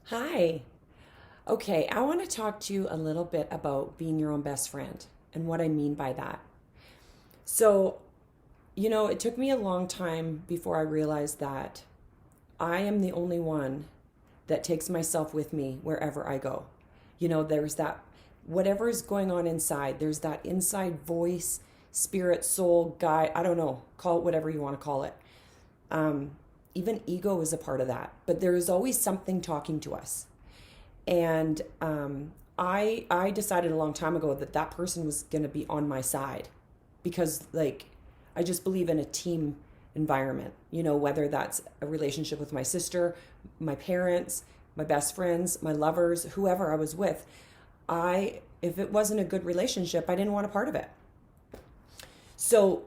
Hi. Okay, I want to talk to you a little bit about being your own best friend and what I mean by that. So, it took me a long time before I realized that I am the only one that takes myself with me wherever I go. There's that, whatever is going on inside, there's that inside voice, spirit, soul, guide, I don't know, call it whatever you want to call it. Um, Even ego is a part of that, but there is always something talking to us. And I decided a long time ago that that person was going to be on my side because, like, I just believe in a team environment, whether that's a relationship with my sister, my parents, my best friends, my lovers, whoever I was with. If it wasn't a good relationship, I didn't want a part of it. So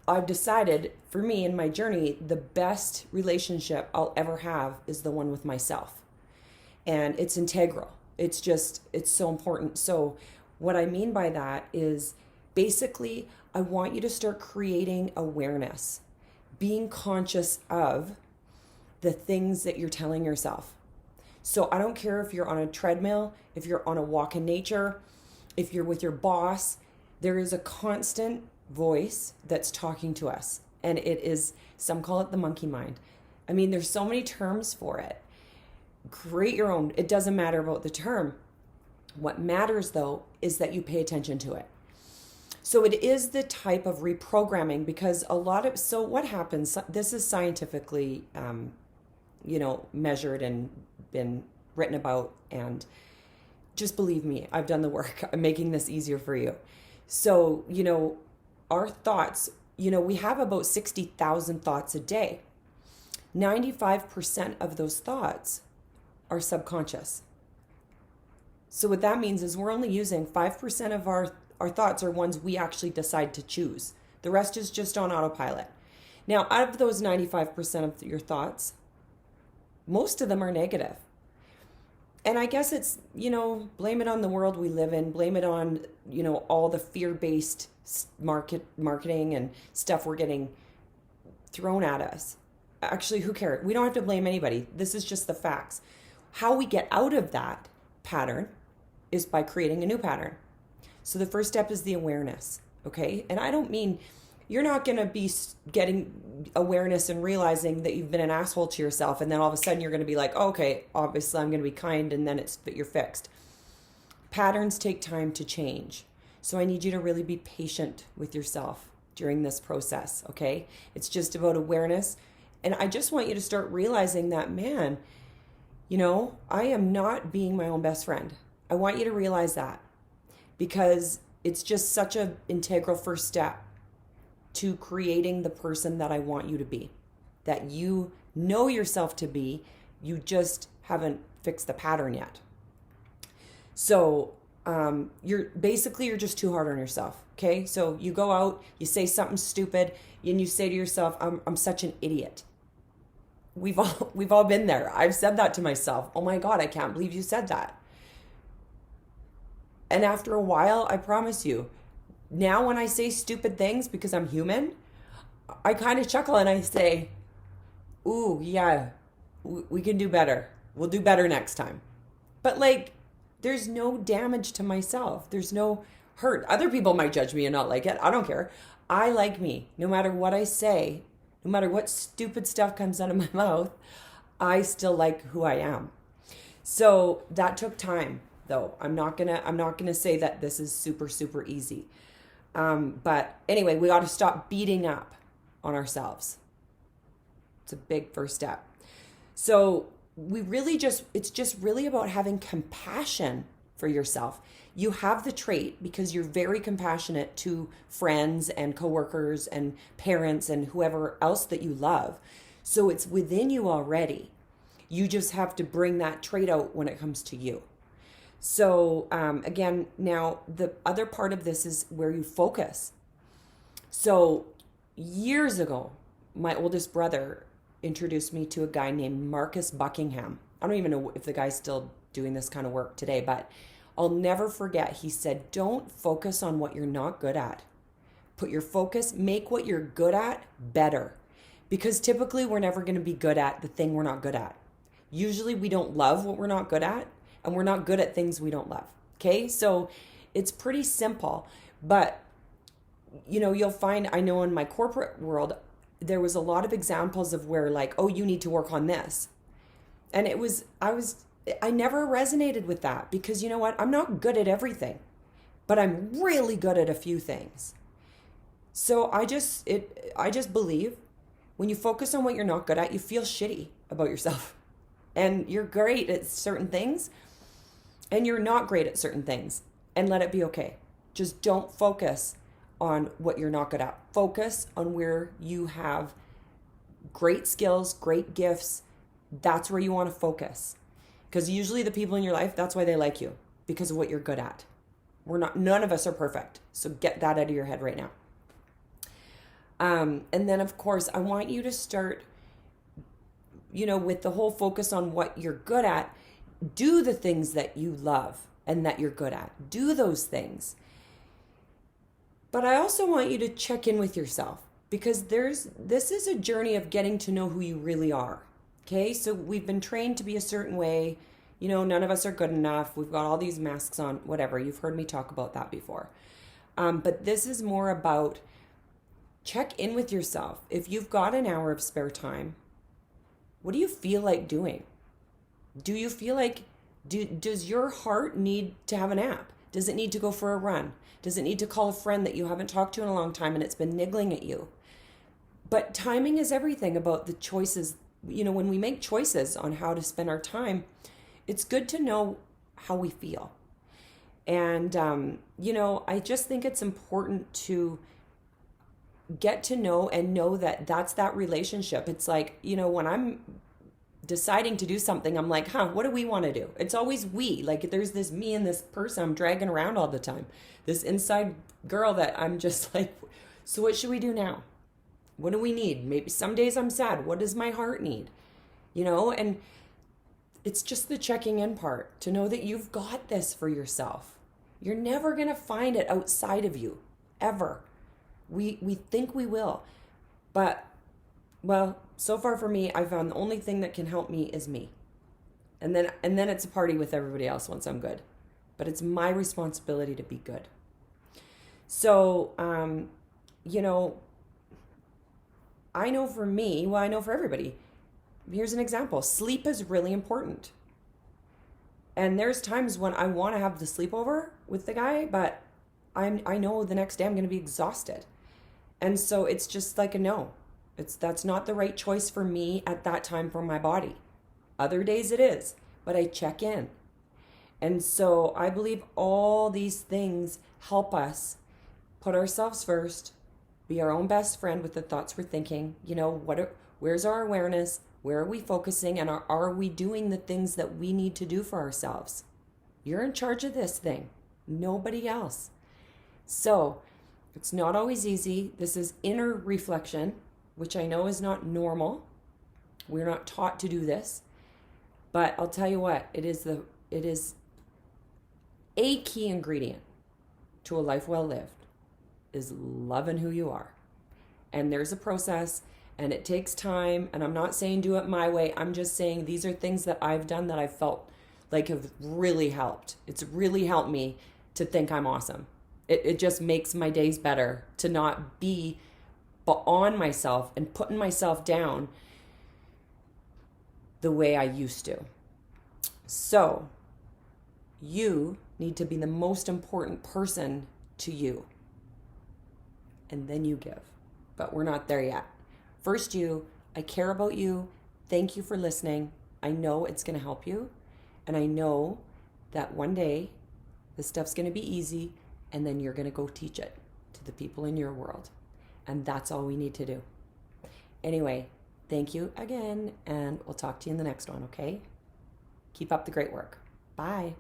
I've decided for me in my journey, the best relationship I'll ever have is the one with myself, and it's integral. It's so important. So, what I mean by that is basically, I want you to start creating awareness, being conscious of the things that you're telling yourself. So, I don't care if you're on a treadmill, if you're on a walk in nature, if you're with your boss, there is a constant voice that's talking to us. And it is, some call it the monkey mind. I mean, there's so many terms for it. Create your own. It doesn't matter about the term. What matters though is that you pay attention to it. So it is the type of reprogramming because so what happens, this is scientifically, measured and been written about. And just believe me, I've done the work. I'm making this easier for you. So, our thoughts, we have about 60,000 thoughts a day. 95% of those thoughts are subconscious. So what that means is we're only using 5% of our thoughts are ones we actually decide to choose. The rest is just on autopilot. Now, out of those 95% of your thoughts, most of them are negative. And I guess it's, blame it on the world we live in, blame it on, all the fear-based marketing and stuff we're getting thrown at us. Actually, who cares? We don't have to blame anybody. This is just the facts. How we get out of that pattern is by creating a new pattern. So the first step is the awareness, okay? And I don't mean you're not going to be getting awareness and realizing that you've been an asshole to yourself and then all of a sudden you're going to be like, oh, okay, obviously I'm going to be kind and then you're fixed. Patterns take time to change. So I need you to really be patient with yourself during this process, okay? It's just about awareness. And I just want you to start realizing that, man, I am not being my own best friend. I want you to realize that because it's just such an integral first step to creating the person that I want you to be, that you know yourself to be. You just haven't fixed the pattern yet. So you're just too hard on yourself. Okay. So you go out, you say something stupid and you say to yourself, I'm such an idiot. We've all been there. I've said that to myself. Oh my God, I can't believe you said that. And after a while, I promise you, now when I say stupid things because I'm human, I kind of chuckle and I say, ooh, yeah, we can do better. We'll do better next time. But there's no damage to myself. There's no hurt. Other people might judge me and not like it. I don't care. I like me. No matter what I say, no matter what stupid stuff comes out of my mouth, I still like who I am. So that took time, though. I'm not gonna say that this is super, super easy. But anyway, we got to stop beating up on ourselves. It's a big first step. So it's just really about having compassion for yourself. You have the trait because you're very compassionate to friends and coworkers and parents and whoever else that you love. So it's within you already. You just have to bring that trait out when it comes to you. So again, now the other part of this is where you focus. So years ago, my oldest brother introduced me to a guy named Marcus Buckingham. I don't even know if the guy's still doing this kind of work today, but I'll never forget. He said, don't focus on what you're not good at. Put your focus, make what you're good at better. Because typically we're never going to be good at the thing we're not good at. Usually we don't love what we're not good at, and we're not good at things we don't love. Okay? So it's pretty simple, but you'll find, I know in my corporate world, there was a lot of examples of where like, oh, you need to work on this. And I never resonated with that because you know what? I'm not good at everything, but I'm really good at a few things. So I just believe when you focus on what you're not good at, you feel shitty about yourself. And you're great at certain things and you're not great at certain things, and let it be okay. Just don't focus on what you're not good at. Focus on where you have great skills, great gifts. That's where you want to focus. Because usually the people in your life, that's why they like you, because of what you're good at. None of us are perfect. So get that out of your head right now. And then of course, I want you to start, with the whole focus on what you're good at, do the things that you love and that you're good at. Do those things. But I also want you to check in with yourself because this is a journey of getting to know who you really are. Okay, so we've been trained to be a certain way. None of us are good enough. We've got all these masks on, whatever. You've heard me talk about that before. But this is more about check in with yourself. If you've got an hour of spare time, what do you feel like doing? Do you feel like, does your heart need to have a nap? Does it need to go for a run? Does it need to call a friend that you haven't talked to in a long time and it's been niggling at you? But timing is everything about the choices. When we make choices on how to spend our time, it's good to know how we feel. And, I just think it's important to get to know and know that that's that relationship. It's like, when I'm deciding to do something, I'm like, what do we want to do? It's always we. Like there's this me and this person I'm dragging around all the time. This inside girl that I'm just like, so what should we do now? What do we need? Maybe some days I'm sad. What does my heart need? And it's just the checking in part to know that you've got this for yourself. You're never going to find it outside of you, ever. We think we will. But, well, so far for me, I found the only thing that can help me is me. And then it's a party with everybody else once I'm good. But it's my responsibility to be good. So, I know for me, I know for everybody. Here's an example. Sleep is really important. And there's times when I want to have the sleepover with the guy, but I know the next day I'm going to be exhausted. And so it's just like a no. That's not the right choice for me at that time for my body. Other days it is, but I check in. And so I believe all these things help us put ourselves first, be our own best friend with the thoughts we're thinking. Where's our awareness? Where are we focusing? And are we doing the things that we need to do for ourselves? You're in charge of this thing, nobody else. So it's not always easy. This is inner reflection, which I know is not normal. We're not taught to do this. But I'll tell you what, it is a key ingredient to a life well lived is loving who you are. And there's a process and it takes time. And I'm not saying do it my way. I'm just saying these are things that I've done that I felt like have really helped. It's really helped me to think I'm awesome. It just makes my days better to not be on myself and putting myself down the way I used to. So you need to be the most important person to you. And then you give. But we're not there yet. First you, I care about you. Thank you for listening. I know it's going to help you. And I know that one day this stuff's going to be easy and then you're going to go teach it to the people in your world. And that's all we need to do. Anyway, thank you again, and we'll talk to you in the next one, okay? Keep up the great work. Bye.